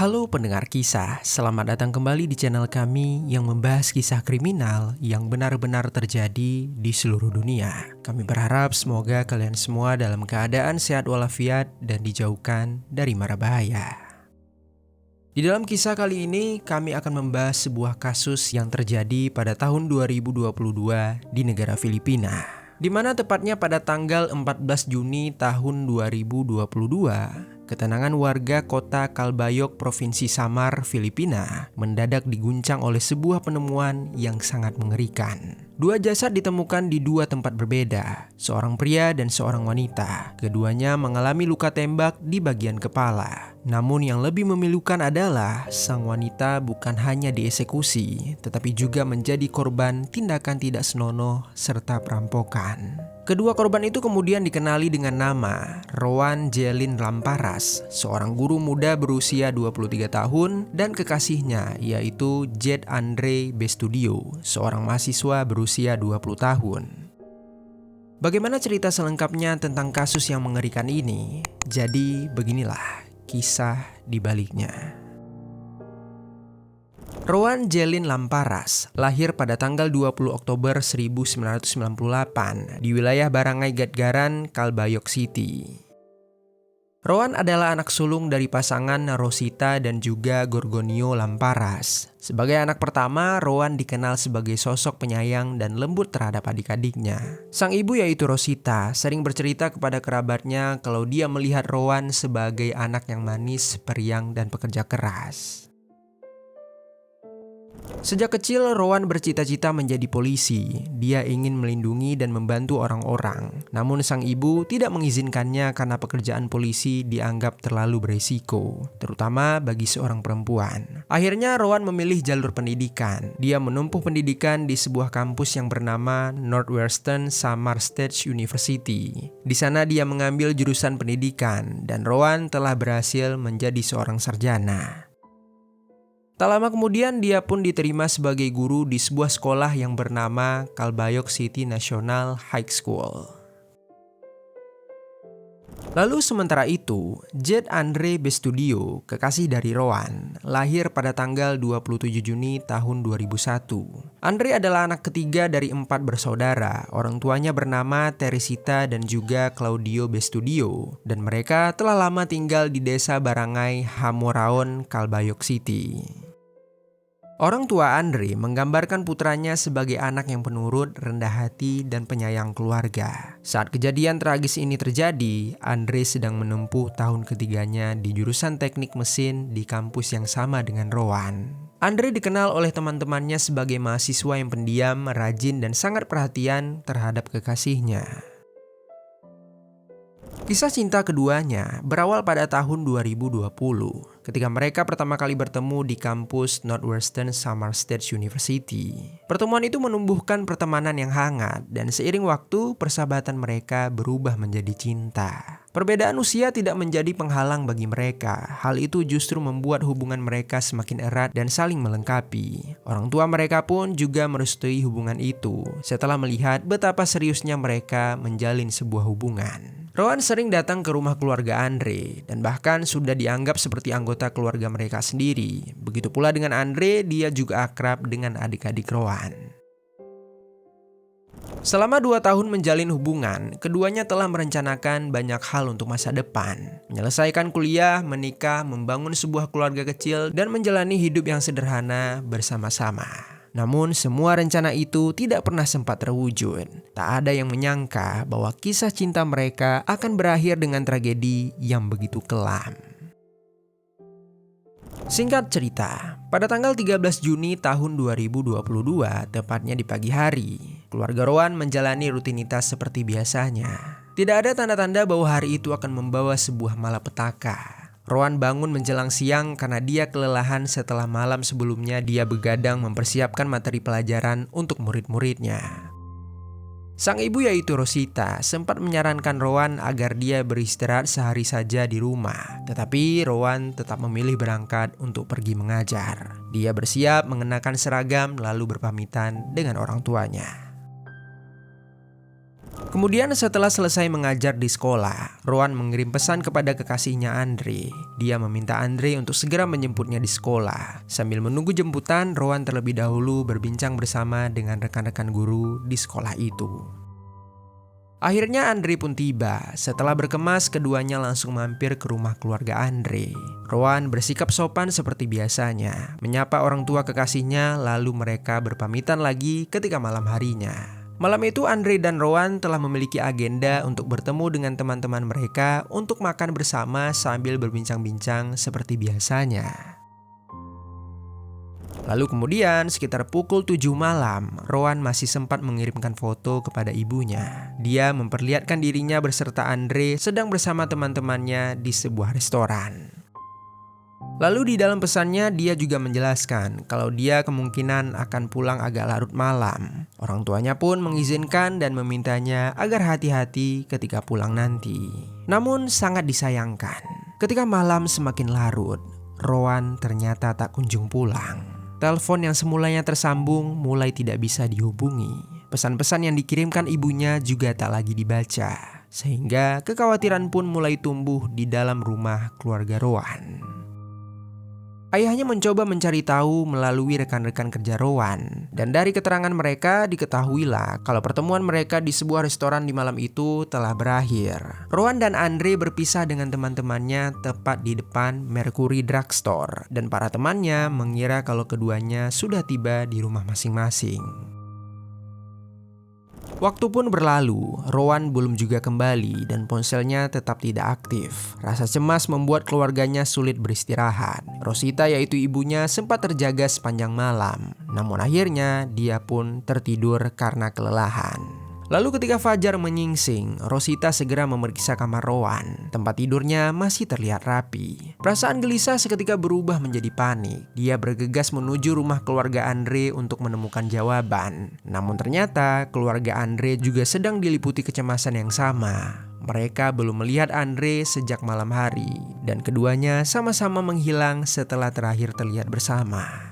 Halo pendengar kisah, selamat datang kembali di channel kami yang membahas kisah kriminal yang benar-benar terjadi di seluruh dunia. Kami berharap semoga kalian semua dalam keadaan sehat walafiat dan dijauhkan dari mara bahaya. Di dalam kisah kali ini, kami akan membahas sebuah kasus yang terjadi pada tahun 2022 di negara Filipina, di mana tepatnya pada tanggal 14 Juni tahun 2022, ketenangan warga kota Calbayog, Provinsi Samar, Filipina mendadak diguncang oleh sebuah penemuan yang sangat mengerikan. Dua jasad ditemukan di dua tempat berbeda, seorang pria dan seorang wanita. Keduanya mengalami luka tembak di bagian kepala. Namun yang lebih memilukan adalah sang wanita bukan hanya dieksekusi, tetapi juga menjadi korban tindakan tidak senonoh serta perampokan. Kedua korban itu kemudian dikenali dengan nama Rowan Jelin Lamparas, seorang guru muda berusia 23 tahun, dan kekasihnya yaitu Jed Andre Bestudio, seorang mahasiswa berusia 20 tahun. Bagaimana cerita selengkapnya tentang kasus yang mengerikan ini? Jadi beginilah kisah di baliknya. Rowan Jelin Lamparas lahir pada tanggal 20 Oktober 1998 di wilayah Barangay Gatgaran, Calbayog City. Rowan adalah anak sulung dari pasangan Rosita dan juga Gorgonio Lamparas. Sebagai anak pertama, Rowan dikenal sebagai sosok penyayang dan lembut terhadap adik-adiknya. Sang ibu yaitu Rosita sering bercerita kepada kerabatnya kalau dia melihat Rowan sebagai anak yang manis, periang, dan pekerja keras. Sejak kecil, Rowan bercita-cita menjadi polisi. Dia ingin melindungi dan membantu orang-orang. Namun sang ibu tidak mengizinkannya karena pekerjaan polisi dianggap terlalu beresiko, terutama bagi seorang perempuan. Akhirnya Rowan memilih jalur pendidikan. Dia menempuh pendidikan di sebuah kampus yang bernama Northwestern Samar State University. Di sana dia mengambil jurusan pendidikan dan Rowan telah berhasil menjadi seorang sarjana. Tak lama kemudian dia pun diterima sebagai guru di sebuah sekolah yang bernama Calbayog City National High School. Lalu sementara itu, Jed Andre Bestudio, kekasih dari Rowan, lahir pada tanggal 27 Juni tahun 2001. Andre adalah anak ketiga dari 4 bersaudara. Orang tuanya bernama Teresita dan juga Claudio Bestudio, dan mereka telah lama tinggal di desa Barangay Hamoraon, Calbayog City. Orang tua Andre menggambarkan putranya sebagai anak yang penurut, rendah hati, dan penyayang keluarga. Saat kejadian tragis ini terjadi, Andre sedang menempuh tahun ketiganya di jurusan teknik mesin di kampus yang sama dengan Rowan. Andre dikenal oleh teman-temannya sebagai mahasiswa yang pendiam, rajin, dan sangat perhatian terhadap kekasihnya. Kisah cinta keduanya berawal pada tahun 2020 ketika mereka pertama kali bertemu di kampus Northwestern Samar State University. Pertemuan itu menumbuhkan pertemanan yang hangat dan seiring waktu persahabatan mereka berubah menjadi cinta. Perbedaan usia tidak menjadi penghalang bagi mereka. Hal itu justru membuat hubungan mereka semakin erat dan saling melengkapi. Orang tua mereka pun juga merestui hubungan itu setelah melihat betapa seriusnya mereka menjalin sebuah hubungan. Rowan sering datang ke rumah keluarga Andre dan bahkan sudah dianggap seperti anggota keluarga mereka sendiri. Begitu pula dengan Andre, dia juga akrab dengan adik-adik Rowan. Selama 2 tahun menjalin hubungan, keduanya telah merencanakan banyak hal untuk masa depan. Menyelesaikan kuliah, menikah, membangun sebuah keluarga kecil, dan menjalani hidup yang sederhana bersama-sama. Namun semua rencana itu tidak pernah sempat terwujud. Tak ada yang menyangka bahwa kisah cinta mereka akan berakhir dengan tragedi yang begitu kelam. Singkat cerita, pada tanggal 13 Juni tahun 2022, tepatnya di pagi hari, keluarga Rowan menjalani rutinitas seperti biasanya. Tidak ada tanda-tanda bahwa hari itu akan membawa sebuah malapetaka. Rowan bangun menjelang siang karena dia kelelahan setelah malam sebelumnya dia begadang mempersiapkan materi pelajaran untuk murid-muridnya. Sang ibu yaitu Rosita sempat menyarankan Rowan agar dia beristirahat sehari saja di rumah. Tetapi Rowan tetap memilih berangkat untuk pergi mengajar. Dia bersiap mengenakan seragam lalu berpamitan dengan orang tuanya. Kemudian setelah selesai mengajar di sekolah, Rowan mengirim pesan kepada kekasihnya Andre. Dia meminta Andre untuk segera menjemputnya di sekolah. Sambil menunggu jemputan, Rowan terlebih dahulu berbincang bersama dengan rekan-rekan guru di sekolah itu. Akhirnya Andre pun tiba. Setelah berkemas, keduanya langsung mampir ke rumah keluarga Andre. Rowan bersikap sopan seperti biasanya, menyapa orang tua kekasihnya, lalu mereka berpamitan lagi ketika malam harinya. Malam itu Andre dan Rowan telah memiliki agenda untuk bertemu dengan teman-teman mereka untuk makan bersama sambil berbincang-bincang seperti biasanya. Lalu kemudian sekitar pukul 7 malam, Rowan masih sempat mengirimkan foto kepada ibunya. Dia memperlihatkan dirinya beserta Andre sedang bersama teman-temannya di sebuah restoran. Lalu di dalam pesannya dia juga menjelaskan kalau dia kemungkinan akan pulang agak larut malam. Orang tuanya pun mengizinkan dan memintanya agar hati-hati ketika pulang nanti. Namun sangat disayangkan, ketika malam semakin larut, Rowan ternyata tak kunjung pulang. Telepon yang semulanya tersambung mulai tidak bisa dihubungi. Pesan-pesan yang dikirimkan ibunya juga tak lagi dibaca. Sehingga kekhawatiran pun mulai tumbuh di dalam rumah keluarga Rowan. Ayahnya mencoba mencari tahu melalui rekan-rekan kerja Rowan. Dan dari keterangan mereka diketahuilah kalau pertemuan mereka di sebuah restoran di malam itu telah berakhir. Rowan dan Andre berpisah dengan teman-temannya tepat di depan Mercury Drugstore. Dan para temannya mengira kalau keduanya sudah tiba di rumah masing-masing. Waktu pun berlalu, Rowan belum juga kembali dan ponselnya tetap tidak aktif. Rasa cemas membuat keluarganya sulit beristirahat. Rosita yaitu ibunya sempat terjaga sepanjang malam. Namun akhirnya dia pun tertidur karena kelelahan. Lalu ketika fajar menyingsing, Rosita segera memeriksa kamar Rowan. Tempat tidurnya masih terlihat rapi. Perasaan gelisah seketika berubah menjadi panik. Dia bergegas menuju rumah keluarga Andre untuk menemukan jawaban. Namun ternyata keluarga Andre juga sedang diliputi kecemasan yang sama. Mereka belum melihat Andre sejak malam hari. Dan keduanya sama-sama menghilang setelah terakhir terlihat bersama.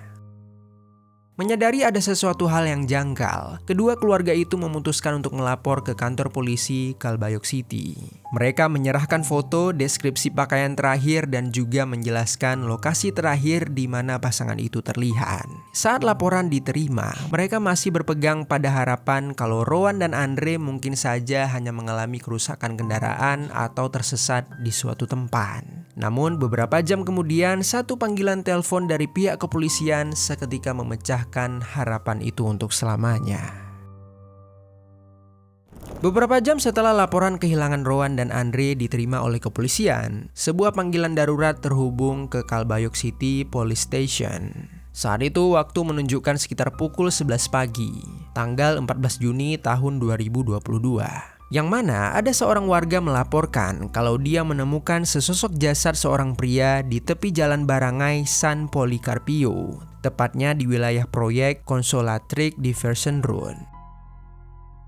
Menyadari ada sesuatu hal yang janggal, kedua keluarga itu memutuskan untuk melapor ke kantor polisi Calbayog City. Mereka menyerahkan foto, deskripsi pakaian terakhir, dan juga menjelaskan lokasi terakhir di mana pasangan itu terlihat. Saat laporan diterima, mereka masih berpegang pada harapan kalau Rowan dan Andre mungkin saja hanya mengalami kerusakan kendaraan atau tersesat di suatu tempat. Namun beberapa jam kemudian, satu panggilan telepon dari pihak kepolisian seketika memecahkan harapan itu untuk selamanya. Beberapa jam setelah laporan kehilangan Rowan dan Andre diterima oleh kepolisian, sebuah panggilan darurat terhubung ke Calbayog City Police Station. Saat itu waktu menunjukkan sekitar pukul 11 pagi, tanggal 14 Juni tahun 2022. Yang mana ada seorang warga melaporkan kalau dia menemukan sesosok jasad seorang pria di tepi jalan Barangay San Policarpio, tepatnya di wilayah proyek Consolatric Diversion Road.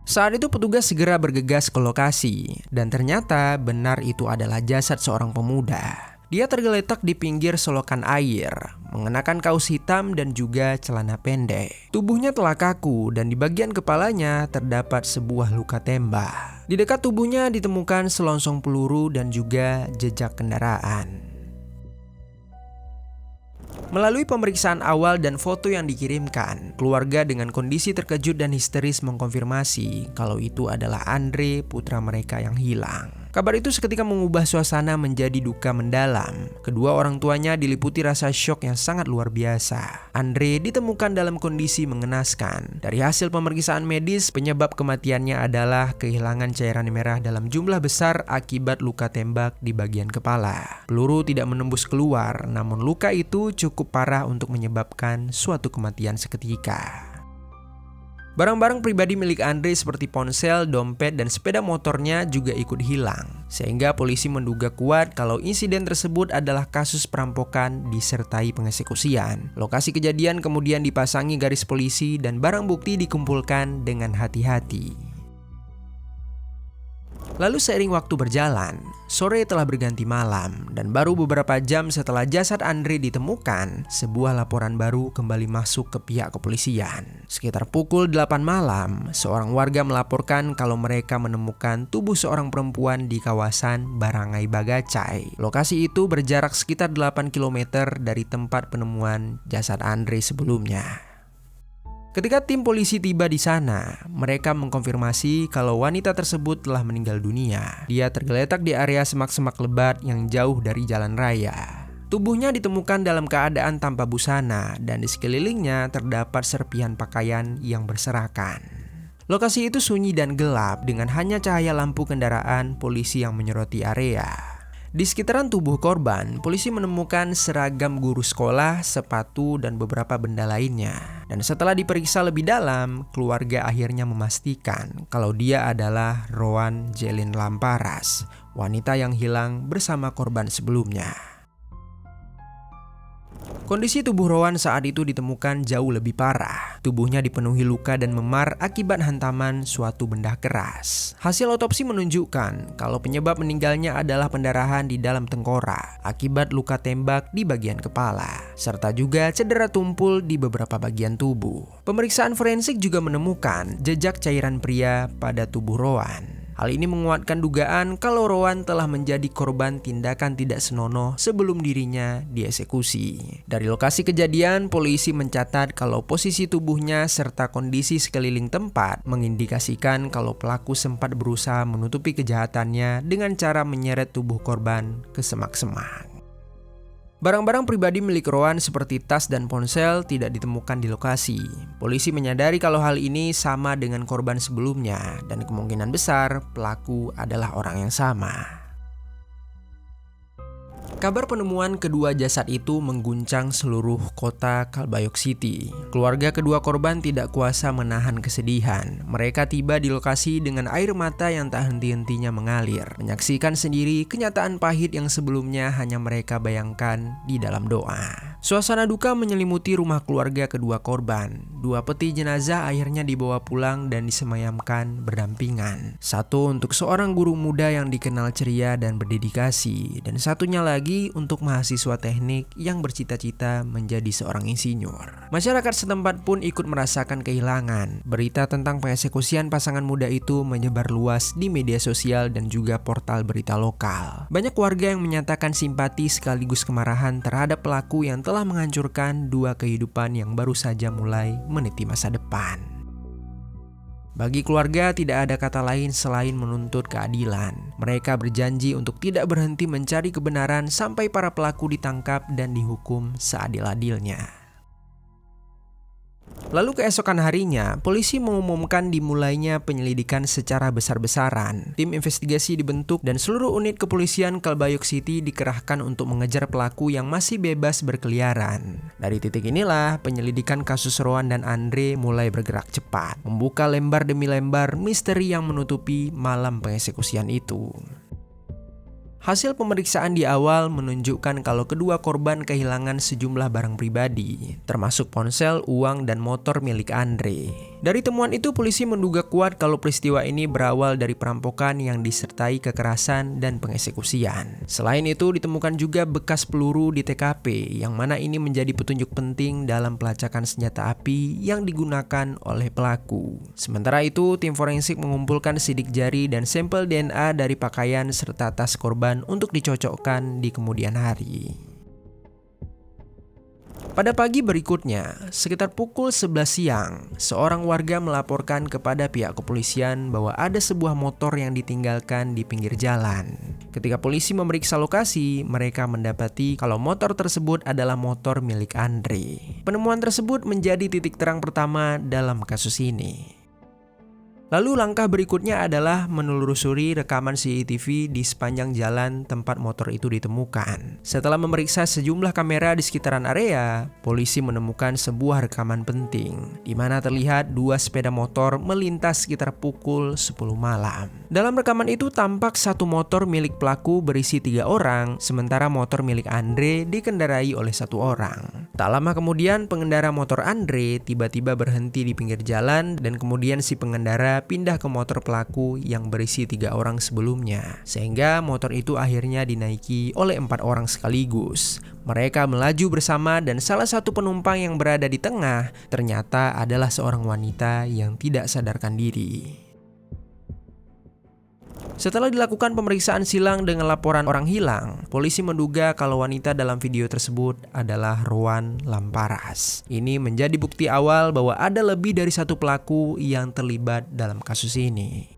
Saat itu petugas segera bergegas ke lokasi, dan ternyata benar itu adalah jasad seorang pemuda. Dia tergeletak di pinggir selokan air, mengenakan kaos hitam dan juga celana pendek. Tubuhnya telah kaku dan di bagian kepalanya terdapat sebuah luka tembak. Di dekat tubuhnya ditemukan selongsong peluru dan juga jejak kendaraan. Melalui pemeriksaan awal dan foto yang dikirimkan, keluarga dengan kondisi terkejut dan histeris mengkonfirmasi kalau itu adalah Andre, putra mereka yang hilang. Kabar itu seketika mengubah suasana menjadi duka mendalam. Kedua orang tuanya diliputi rasa syok yang sangat luar biasa. Andre ditemukan dalam kondisi mengenaskan. Dari hasil pemeriksaan medis, penyebab kematiannya adalah kehilangan cairan merah dalam jumlah besar akibat luka tembak di bagian kepala. Peluru tidak menembus keluar, namun luka itu cukup parah untuk menyebabkan suatu kematian seketika. Barang-barang pribadi milik Andre seperti ponsel, dompet, dan sepeda motornya juga ikut hilang. Sehingga polisi menduga kuat kalau insiden tersebut adalah kasus perampokan disertai pengeksekusian. Lokasi kejadian kemudian dipasangi garis polisi dan barang bukti dikumpulkan dengan hati-hati. Lalu seiring waktu berjalan, sore telah berganti malam dan baru beberapa jam setelah jasad Andre ditemukan, sebuah laporan baru kembali masuk ke pihak kepolisian. Sekitar pukul 8 malam, seorang warga melaporkan kalau mereka menemukan tubuh seorang perempuan di kawasan Barangay Bagacay. Lokasi itu berjarak sekitar 8 km dari tempat penemuan jasad Andre sebelumnya. Ketika tim polisi tiba di sana, mereka mengkonfirmasi kalau wanita tersebut telah meninggal dunia. Dia tergeletak di area semak-semak lebat yang jauh dari jalan raya. Tubuhnya ditemukan dalam keadaan tanpa busana dan di sekelilingnya terdapat serpihan pakaian yang berserakan. Lokasi itu sunyi dan gelap dengan hanya cahaya lampu kendaraan polisi yang menyoroti area. Di sekitaran tubuh korban, polisi menemukan seragam guru sekolah, sepatu, dan beberapa benda lainnya. Dan setelah diperiksa lebih dalam, keluarga akhirnya memastikan kalau dia adalah Rowan Jelin Lamparas, wanita yang hilang bersama korban sebelumnya. Kondisi tubuh Rowan saat itu ditemukan jauh lebih parah. Tubuhnya dipenuhi luka dan memar akibat hantaman suatu benda keras. Hasil otopsi menunjukkan kalau penyebab meninggalnya adalah pendarahan di dalam tengkorak akibat luka tembak di bagian kepala, serta juga cedera tumpul di beberapa bagian tubuh. Pemeriksaan forensik juga menemukan jejak cairan pria pada tubuh Rowan. Hal ini menguatkan dugaan kalau Rowan telah menjadi korban tindakan tidak senonoh sebelum dirinya dieksekusi. Dari lokasi kejadian, polisi mencatat kalau posisi tubuhnya serta kondisi sekeliling tempat mengindikasikan kalau pelaku sempat berusaha menutupi kejahatannya dengan cara menyeret tubuh korban ke semak-semak. Barang-barang pribadi milik Rowan seperti tas dan ponsel tidak ditemukan di lokasi. Polisi menyadari kalau hal ini sama dengan korban sebelumnya dan kemungkinan besar pelaku adalah orang yang sama. Kabar penemuan kedua jasad itu mengguncang seluruh kota Calbayog City. Keluarga kedua korban tidak kuasa menahan kesedihan. Mereka tiba di lokasi dengan air mata yang tak henti-hentinya mengalir, menyaksikan sendiri kenyataan pahit yang sebelumnya hanya mereka bayangkan di dalam doa. Suasana duka menyelimuti rumah keluarga kedua korban. Dua peti jenazah akhirnya dibawa pulang dan disemayamkan berdampingan. Satu untuk seorang guru muda yang dikenal ceria dan berdedikasi, dan satunya lagi untuk mahasiswa teknik yang bercita-cita menjadi seorang insinyur. Masyarakat setempat pun ikut merasakan kehilangan. Berita tentang pengeksekusian pasangan muda itu menyebar luas di media sosial dan juga portal berita lokal. Banyak warga yang menyatakan simpati sekaligus kemarahan terhadap pelaku yang telah menghancurkan dua kehidupan yang baru saja mulai meniti masa depan. Bagi keluarga tidak ada kata lain selain menuntut keadilan. Mereka berjanji untuk tidak berhenti mencari kebenaran sampai para pelaku ditangkap dan dihukum seadil-adilnya. Lalu keesokan harinya, polisi mengumumkan dimulainya penyelidikan secara besar-besaran. Tim investigasi dibentuk dan seluruh unit kepolisian Calbayog City dikerahkan untuk mengejar pelaku yang masih bebas berkeliaran. Dari titik inilah, penyelidikan kasus Rowan dan Andre mulai bergerak cepat, membuka lembar demi lembar misteri yang menutupi malam pengeksekusian itu. Hasil pemeriksaan di awal menunjukkan kalau kedua korban kehilangan sejumlah barang pribadi, termasuk ponsel, uang, dan motor milik Andre. Dari temuan itu, polisi menduga kuat kalau peristiwa ini berawal dari perampokan yang disertai kekerasan dan pengeksekusian. Selain itu, ditemukan juga bekas peluru di TKP, yang mana ini menjadi petunjuk penting dalam pelacakan senjata api yang digunakan oleh pelaku. Sementara itu, tim forensik mengumpulkan sidik jari dan sampel DNA dari pakaian serta tas korban untuk dicocokkan di kemudian hari. Pada pagi berikutnya, sekitar pukul 11 siang, seorang warga melaporkan kepada pihak kepolisian bahwa ada sebuah motor yang ditinggalkan di pinggir jalan. Ketika polisi memeriksa lokasi, mereka mendapati kalau motor tersebut adalah motor milik Andre. Penemuan tersebut menjadi titik terang pertama dalam kasus ini. Lalu langkah berikutnya adalah menelusuri rekaman CCTV di sepanjang jalan tempat motor itu ditemukan. Setelah memeriksa sejumlah kamera di sekitaran area, polisi menemukan sebuah rekaman penting, di mana terlihat dua sepeda motor melintas sekitar pukul 10 malam. Dalam rekaman itu tampak satu motor milik pelaku berisi 3 orang, sementara motor milik Andre dikendarai oleh 1 orang. Tak lama kemudian pengendara motor Andre tiba-tiba berhenti di pinggir jalan dan kemudian si pengendara dia pindah ke motor pelaku yang berisi 3 orang sebelumnya, sehingga motor itu akhirnya dinaiki oleh 4 orang sekaligus. Mereka melaju bersama dan salah satu penumpang yang berada di tengah ternyata adalah seorang wanita yang tidak sadarkan diri. Setelah dilakukan pemeriksaan silang dengan laporan orang hilang, polisi menduga kalau wanita dalam video tersebut adalah Rowan Lamparas. Ini menjadi bukti awal bahwa ada lebih dari satu pelaku yang terlibat dalam kasus ini.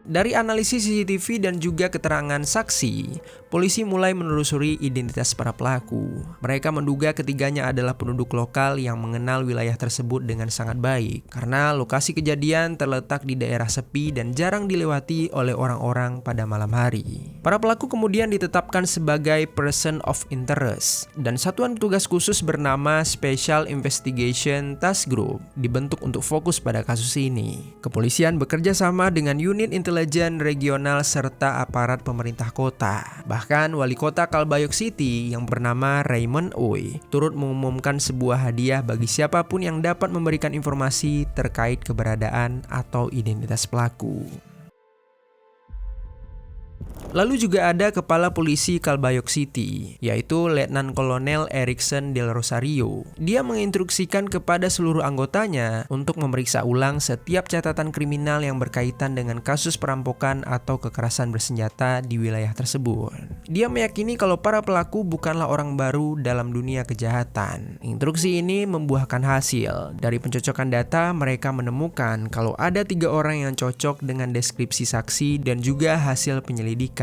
Dari analisis CCTV dan juga keterangan saksi, polisi mulai menelusuri identitas para pelaku. Mereka menduga ketiganya adalah penduduk lokal yang mengenal wilayah tersebut dengan sangat baik, karena lokasi kejadian terletak di daerah sepi dan jarang dilewati oleh orang-orang pada malam hari. Para pelaku kemudian ditetapkan sebagai person of interest, dan satuan tugas khusus bernama Special Investigation Task Group dibentuk untuk fokus pada kasus ini. Kepolisian bekerja sama dengan unit intelijen regional serta aparat pemerintah kota. Bahkan wali kota Kalbayog City yang bernama Raymond Ooi turut mengumumkan sebuah hadiah bagi siapapun yang dapat memberikan informasi terkait keberadaan atau identitas pelaku. Lalu juga ada Kepala Polisi Kalbayog City, yaitu Letnan Kolonel Erikson Del Rosario. Dia menginstruksikan kepada seluruh anggotanya untuk memeriksa ulang setiap catatan kriminal yang berkaitan dengan kasus perampokan atau kekerasan bersenjata di wilayah tersebut. Dia meyakini kalau para pelaku bukanlah orang baru dalam dunia kejahatan. Instruksi ini membuahkan hasil. Dari pencocokan data, mereka menemukan kalau ada 3 orang yang cocok dengan deskripsi saksi dan juga hasil penyelidikan.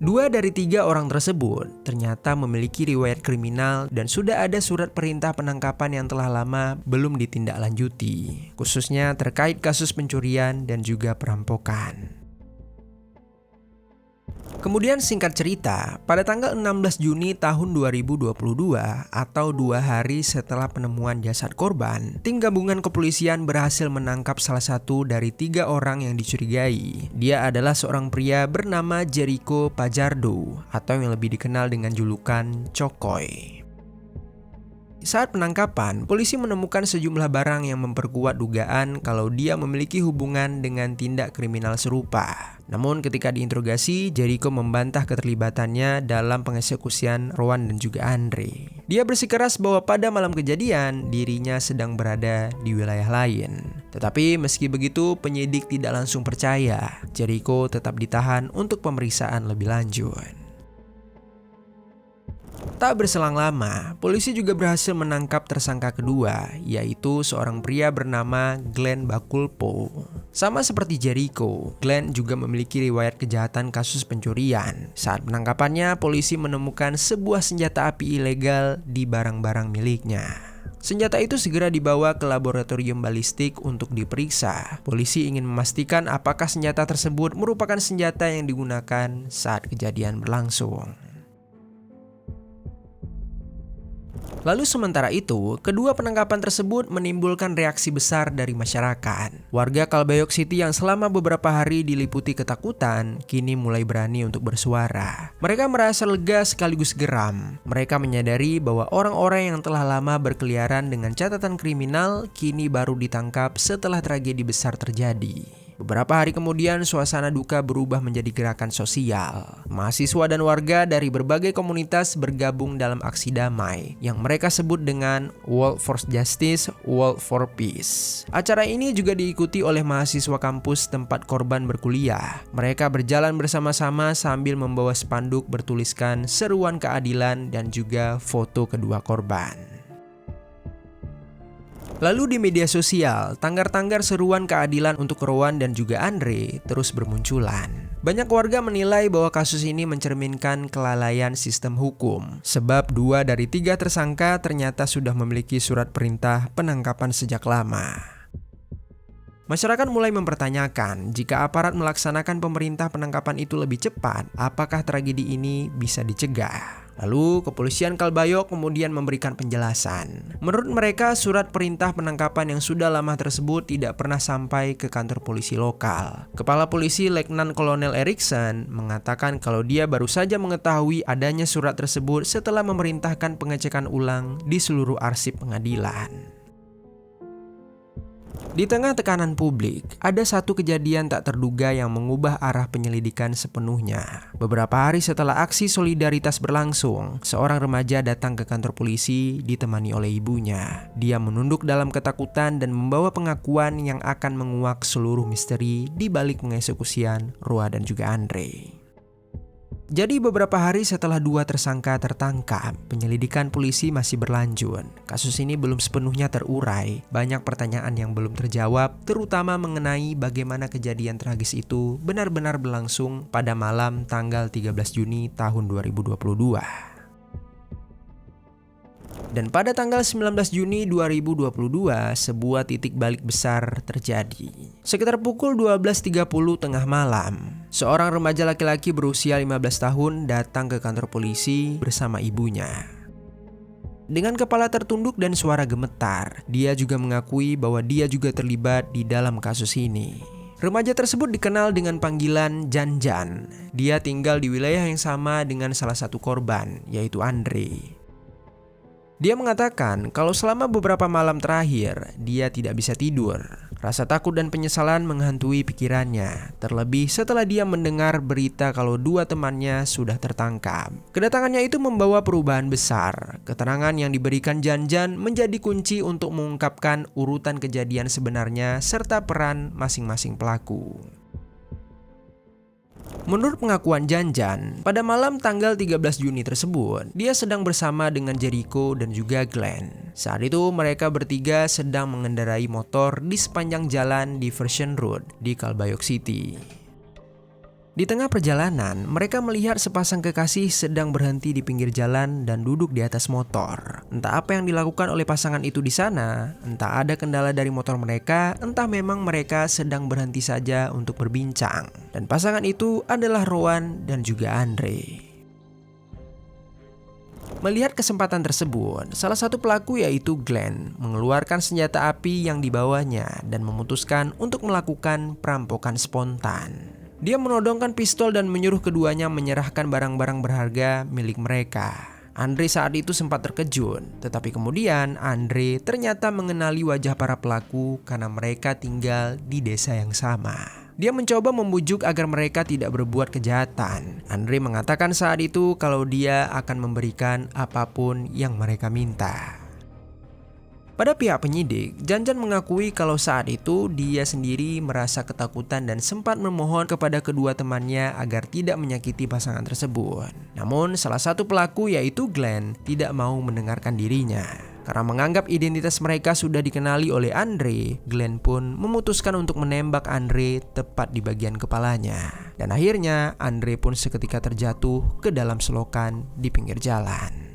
2 dari 3 orang tersebut ternyata memiliki riwayat kriminal dan sudah ada surat perintah penangkapan yang telah lama belum ditindaklanjuti, khususnya terkait kasus pencurian dan juga perampokan. Kemudian singkat cerita, pada tanggal 16 Juni tahun 2022 atau 2 hari setelah penemuan jasad korban, tim gabungan kepolisian berhasil menangkap salah satu dari 3 orang yang dicurigai. Dia adalah seorang pria bernama Jericho Pajardo atau yang lebih dikenal dengan julukan Cokoy. Saat penangkapan, polisi menemukan sejumlah barang yang memperkuat dugaan kalau dia memiliki hubungan dengan tindak kriminal serupa. Namun ketika diinterogasi, Jericho membantah keterlibatannya dalam pengeksekusian Rowan dan juga Andre. Dia bersikeras bahwa pada malam kejadian, dirinya sedang berada di wilayah lain. Tetapi meski begitu, penyidik tidak langsung percaya. Jericho tetap ditahan untuk pemeriksaan lebih lanjut. Tak berselang lama, polisi juga berhasil menangkap tersangka kedua, yaitu seorang pria bernama Glenn Bakulpo. Sama seperti Jericho, Glenn juga memiliki riwayat kejahatan kasus pencurian. Saat penangkapannya, polisi menemukan sebuah senjata api ilegal di barang-barang miliknya. Senjata itu segera dibawa ke laboratorium balistik untuk diperiksa. Polisi ingin memastikan apakah senjata tersebut merupakan senjata yang digunakan saat kejadian berlangsung. Lalu sementara itu, kedua penangkapan tersebut menimbulkan reaksi besar dari masyarakat. Warga Kalbayog City yang selama beberapa hari diliputi ketakutan, kini mulai berani untuk bersuara. Mereka merasa lega sekaligus geram. Mereka menyadari bahwa orang-orang yang telah lama berkeliaran dengan catatan kriminal, kini baru ditangkap setelah tragedi besar terjadi. Beberapa hari kemudian, suasana duka berubah menjadi gerakan sosial. Mahasiswa dan warga dari berbagai komunitas bergabung dalam aksi damai yang mereka sebut dengan Walk for Justice, Walk for Peace. Acara ini juga diikuti oleh mahasiswa kampus tempat korban berkuliah. Mereka berjalan bersama-sama sambil membawa spanduk bertuliskan seruan keadilan dan juga foto kedua korban. Lalu di media sosial, tanggar-tanggar seruan keadilan untuk Rowan dan juga Andre terus bermunculan. Banyak warga menilai bahwa kasus ini mencerminkan kelalaian sistem hukum, sebab 2 dari 3 tersangka ternyata sudah memiliki surat perintah penangkapan sejak lama. Masyarakat mulai mempertanyakan, jika aparat melaksanakan pemerintah penangkapan itu lebih cepat, apakah tragedi ini bisa dicegah? Lalu, kepolisian Kalbayog kemudian memberikan penjelasan. Menurut mereka, surat perintah penangkapan yang sudah lama tersebut tidak pernah sampai ke kantor polisi lokal. Kepala Polisi Letnan Kolonel Erikson mengatakan kalau dia baru saja mengetahui adanya surat tersebut setelah memerintahkan pengecekan ulang di seluruh arsip pengadilan. Di tengah tekanan publik, ada satu kejadian tak terduga yang mengubah arah penyelidikan sepenuhnya. Beberapa hari setelah aksi solidaritas berlangsung, seorang remaja datang ke kantor polisi ditemani oleh ibunya. Dia menunduk dalam ketakutan dan membawa pengakuan yang akan menguak seluruh misteri di balik pengeksekusian Roa dan juga Andre. Jadi beberapa hari setelah dua tersangka tertangkap, penyelidikan polisi masih berlanjut. Kasus ini belum sepenuhnya terurai. Banyak pertanyaan yang belum terjawab, terutama mengenai bagaimana kejadian tragis itu benar-benar berlangsung pada malam tanggal 13 Juni tahun 2022. Dan pada tanggal 19 Juni 2022, sebuah titik balik besar terjadi. Sekitar pukul 12.30 tengah malam, seorang remaja laki-laki berusia 15 tahun datang ke kantor polisi bersama ibunya. Dengan kepala tertunduk dan suara gemetar, dia juga mengakui bahwa dia juga terlibat di dalam kasus ini. Remaja tersebut dikenal dengan panggilan Janjan. Dia tinggal di wilayah yang sama dengan salah satu korban, yaitu Andre. Dia mengatakan kalau selama beberapa malam terakhir, dia tidak bisa tidur. Rasa takut dan penyesalan menghantui pikirannya, terlebih setelah dia mendengar berita kalau dua temannya sudah tertangkap. Kedatangannya itu membawa perubahan besar. Keterangan yang diberikan Janjan menjadi kunci untuk mengungkapkan urutan kejadian sebenarnya serta peran masing-masing pelaku. Menurut pengakuan Janjan, pada malam tanggal 13 Juni tersebut, dia sedang bersama dengan Jericho dan juga Glenn. Saat itu mereka bertiga sedang mengendarai motor di sepanjang jalan Diversion Road di Calbayog City. Di tengah perjalanan, mereka melihat sepasang kekasih sedang berhenti di pinggir jalan dan duduk di atas motor. Entah apa yang dilakukan oleh pasangan itu di sana, entah ada kendala dari motor mereka, entah memang mereka sedang berhenti saja untuk berbincang. Dan pasangan itu adalah Rowan dan juga Andre. Melihat kesempatan tersebut, salah satu pelaku yaitu Glenn mengeluarkan senjata api yang dibawanya dan memutuskan untuk melakukan perampokan spontan. Dia menodongkan pistol dan menyuruh keduanya menyerahkan barang-barang berharga milik mereka. Andre saat itu sempat terkejut, tetapi kemudian Andre ternyata mengenali wajah para pelaku karena mereka tinggal di desa yang sama. Dia mencoba membujuk agar mereka tidak berbuat kejahatan. Andre mengatakan saat itu kalau dia akan memberikan apapun yang mereka minta. Pada pihak penyidik, Janjan mengakui kalau saat itu dia sendiri merasa ketakutan dan sempat memohon kepada kedua temannya agar tidak menyakiti pasangan tersebut. Namun salah satu pelaku yaitu Glenn tidak mau mendengarkan dirinya. Karena menganggap identitas mereka sudah dikenali oleh Andre, Glenn pun memutuskan untuk menembak Andre tepat di bagian kepalanya. Dan akhirnya Andre pun seketika terjatuh ke dalam selokan di pinggir jalan.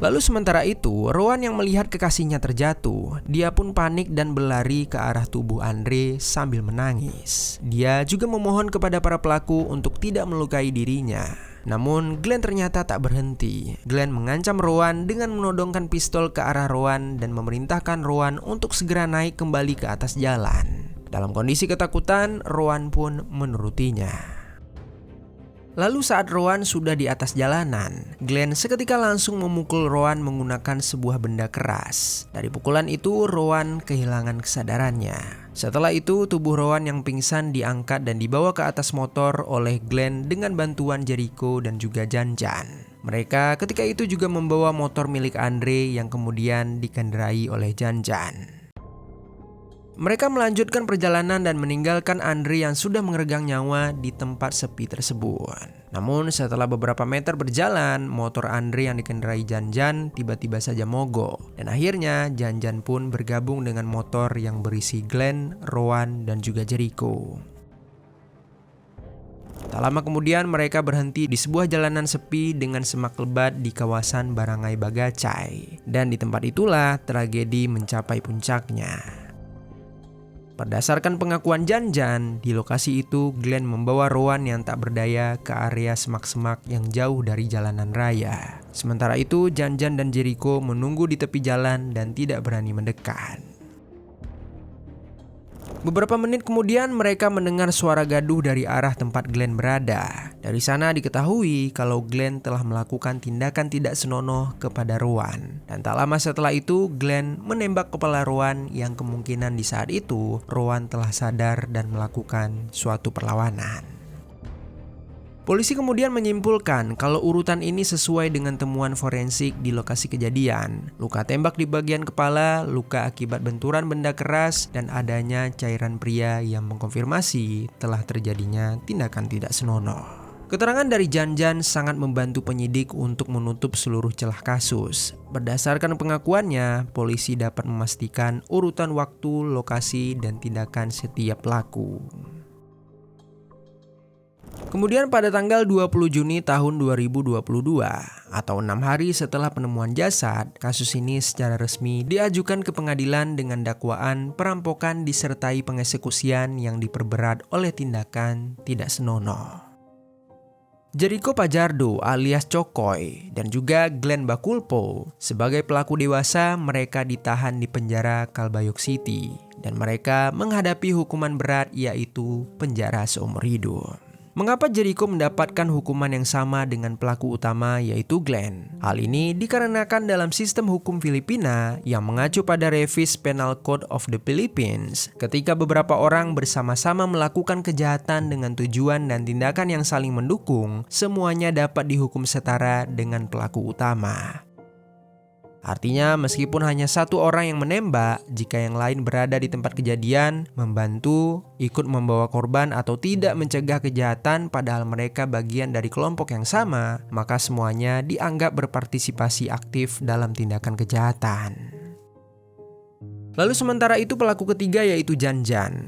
Lalu sementara itu, Rowan yang melihat kekasihnya terjatuh, dia pun panik dan berlari ke arah tubuh Andre sambil menangis. Dia juga memohon kepada para pelaku untuk tidak melukai dirinya. Namun Glenn ternyata tak berhenti. Glenn mengancam Rowan dengan menodongkan pistol ke arah Rowan dan memerintahkan Rowan untuk segera naik kembali ke atas jalan. Dalam kondisi ketakutan, Rowan pun menurutinya. Lalu saat Rowan sudah di atas jalanan, Glenn seketika langsung memukul Rowan menggunakan sebuah benda keras. Dari pukulan itu, Rowan kehilangan kesadarannya. Setelah itu, tubuh Rowan yang pingsan diangkat dan dibawa ke atas motor oleh Glenn dengan bantuan Jericho dan juga Janjan. Mereka ketika itu juga membawa motor milik Andre yang kemudian dikendarai oleh Janjan. Mereka melanjutkan perjalanan dan meninggalkan Andre yang sudah mengeregang nyawa di tempat sepi tersebut. Namun setelah beberapa meter berjalan, motor Andre yang dikendarai Janjan tiba-tiba saja mogok. Dan akhirnya Janjan pun bergabung dengan motor yang berisi Glenn, Rowan, dan juga Jericho. Tak lama kemudian mereka berhenti di sebuah jalanan sepi dengan semak lebat di kawasan Barangay Bagacay. Dan di tempat itulah tragedi mencapai puncaknya. Berdasarkan pengakuan Janjan, di lokasi itu Glenn membawa Rowan yang tak berdaya ke area semak-semak yang jauh dari jalanan raya. Sementara itu Janjan dan Jericho menunggu di tepi jalan dan tidak berani mendekat. Beberapa menit kemudian mereka mendengar suara gaduh dari arah tempat Glenn berada. Dari sana diketahui kalau Glenn telah melakukan tindakan tidak senonoh kepada Rowan. Dan tak lama setelah itu Glenn menembak kepala Rowan yang kemungkinan di saat itu Rowan telah sadar dan melakukan suatu perlawanan. Polisi kemudian menyimpulkan kalau urutan ini sesuai dengan temuan forensik di lokasi kejadian. Luka tembak di bagian kepala, luka akibat benturan benda keras, dan adanya cairan pria yang mengkonfirmasi telah terjadinya tindakan tidak senonoh. Keterangan dari Jan sangat membantu penyidik untuk menutup seluruh celah kasus. Berdasarkan pengakuannya, polisi dapat memastikan urutan waktu, lokasi, dan tindakan setiap pelaku. Kemudian pada tanggal 20 Juni tahun 2022 atau 6 hari setelah penemuan jasad, kasus ini secara resmi diajukan ke pengadilan dengan dakwaan perampokan disertai pengeksekusian yang diperberat oleh tindakan tidak senonoh. Jericho Fajardo alias Cokoy dan juga Glenn Bakulpo sebagai pelaku dewasa, mereka ditahan di penjara Kalbayog City dan mereka menghadapi hukuman berat yaitu penjara seumur hidup. Mengapa Jericho mendapatkan hukuman yang sama dengan pelaku utama yaitu Glenn? Hal ini dikarenakan dalam sistem hukum Filipina yang mengacu pada Revised Penal Code of the Philippines, ketika beberapa orang bersama-sama melakukan kejahatan dengan tujuan dan tindakan yang saling mendukung, semuanya dapat dihukum setara dengan pelaku utama. Artinya meskipun hanya satu orang yang menembak, jika yang lain berada di tempat kejadian, membantu, ikut membawa korban atau tidak mencegah kejahatan padahal mereka bagian dari kelompok yang sama, maka semuanya dianggap berpartisipasi aktif dalam tindakan kejahatan. Lalu sementara itu pelaku ketiga yaitu Jan.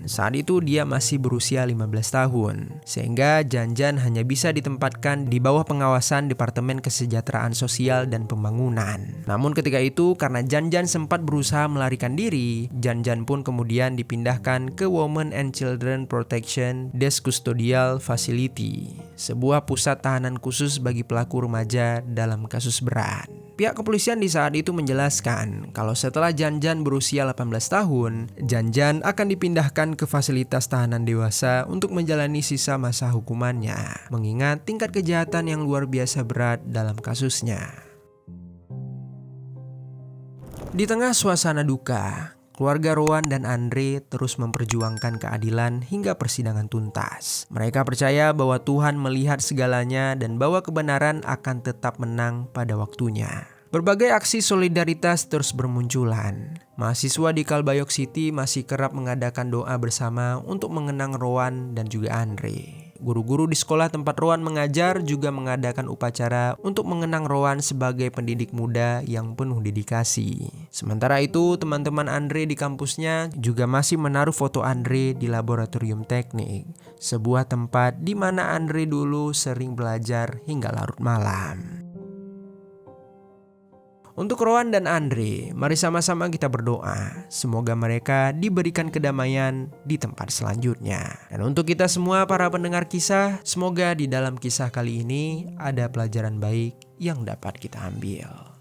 Saat itu dia masih berusia 15 tahun. Sehingga Jan hanya bisa ditempatkan di bawah pengawasan Departemen Kesejahteraan Sosial dan Pembangunan. Namun ketika itu karena Jan sempat berusaha melarikan diri, Jan pun kemudian dipindahkan ke Women and Children Protection Desk Custodial Facility, sebuah pusat tahanan khusus bagi pelaku remaja dalam kasus berat. Pihak kepolisian di saat itu menjelaskan kalau setelah Jan berusia 18 tahun, Jan akan dipindahkan ke fasilitas tahanan dewasa untuk menjalani sisa masa hukumannya, mengingat tingkat kejahatan yang luar biasa berat dalam kasusnya. Di tengah suasana duka, keluarga Rowan dan Andre terus memperjuangkan keadilan hingga persidangan tuntas. Mereka percaya bahwa Tuhan melihat segalanya dan bahwa kebenaran akan tetap menang pada waktunya. Berbagai aksi solidaritas terus bermunculan. Mahasiswa di Kalbayog City masih kerap mengadakan doa bersama untuk mengenang Rowan dan juga Andre. Guru-guru di sekolah tempat Rowan mengajar juga mengadakan upacara untuk mengenang Rowan sebagai pendidik muda yang penuh dedikasi. Sementara itu, teman-teman Andre di kampusnya juga masih menaruh foto Andre di laboratorium teknik, sebuah tempat di mana Andre dulu sering belajar hingga larut malam. Untuk Rowan dan Andre, mari sama-sama kita berdoa. Semoga mereka diberikan kedamaian di tempat selanjutnya. Dan untuk kita semua para pendengar kisah, semoga di dalam kisah kali ini ada pelajaran baik yang dapat kita ambil.